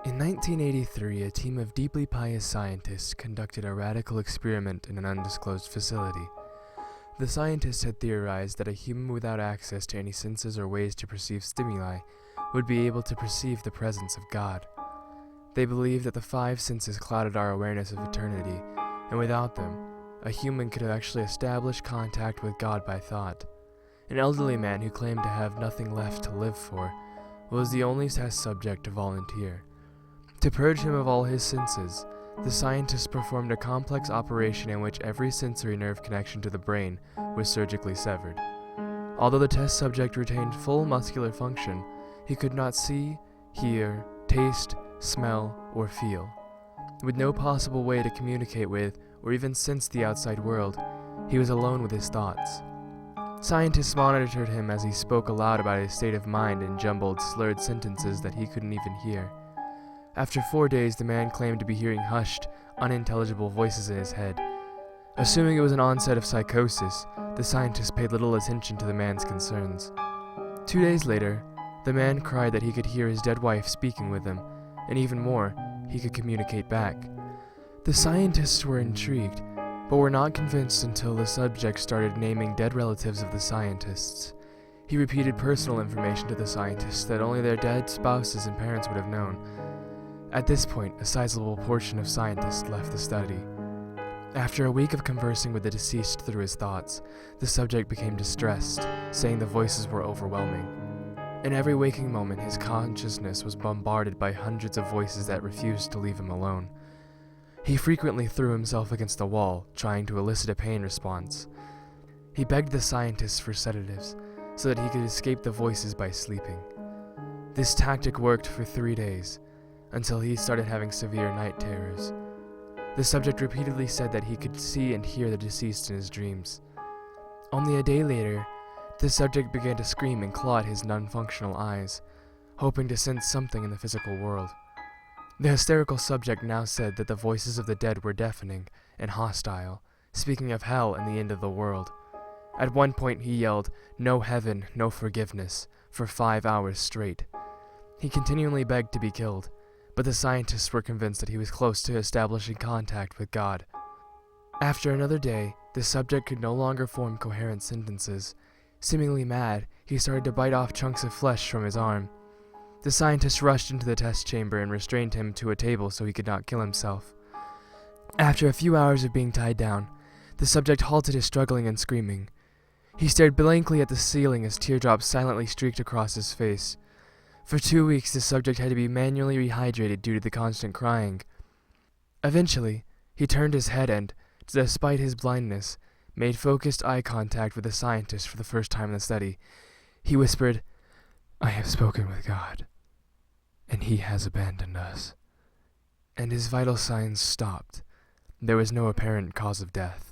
In 1983, a team of deeply pious scientists conducted a radical experiment in an undisclosed facility. The scientists had theorized that a human without access to any senses or ways to perceive stimuli would be able to perceive the presence of God. They believed that the five senses clouded our awareness of eternity, and without them, a human could actually establish contact with God by thought. An elderly man who claimed to have nothing left to live for was the only test subject to volunteer. To purge him of all his senses, the scientists performed a complex operation in which every sensory nerve connection to the brain was surgically severed. Although the test subject retained full muscular function, he could not see, hear, taste, smell, or feel. With no possible way to communicate with or even sense the outside world, he was alone with his thoughts. Scientists monitored him as he spoke aloud about his state of mind in jumbled, slurred sentences that he couldn't even hear. After 4 days, the man claimed to be hearing hushed, unintelligible voices in his head. Assuming it was an onset of psychosis, the scientists paid little attention to the man's concerns. 2 days later, the man cried that he could hear his dead wife speaking with him, and even more, he could communicate back. The scientists were intrigued, but were not convinced until the subject started naming dead relatives of the scientists. He repeated personal information to the scientists that only their dead spouses and parents would have known. At this point, a sizable portion of scientists left the study. After a week of conversing with the deceased through his thoughts, the subject became distressed, saying the voices were overwhelming. In every waking moment, his consciousness was bombarded by hundreds of voices that refused to leave him alone. He frequently threw himself against the wall, trying to elicit a pain response. He begged the scientists for sedatives, so that he could escape the voices by sleeping. This tactic worked for 3 days, until he started having severe night terrors. The subject repeatedly said that he could see and hear the deceased in his dreams. Only a day later, the subject began to scream and claw at his non-functional eyes, hoping to sense something in the physical world. The hysterical subject now said that the voices of the dead were deafening and hostile, speaking of hell and the end of the world. At one point he yelled, "No heaven, no forgiveness," for 5 hours straight. He continually begged to be killed, but the scientists were convinced that he was close to establishing contact with God. After another day, the subject could no longer form coherent sentences. Seemingly mad, he started to bite off chunks of flesh from his arm. The scientists rushed into the test chamber and restrained him to a table so he could not kill himself. After a few hours of being tied down, the subject halted his struggling and screaming. He stared blankly at the ceiling as teardrops silently streaked across his face. For 2 weeks, the subject had to be manually rehydrated due to the constant crying. Eventually, he turned his head and, despite his blindness, made focused eye contact with the scientist for the first time in the study. He whispered, "I have spoken with God, and He has abandoned us." And his vital signs stopped. There was no apparent cause of death.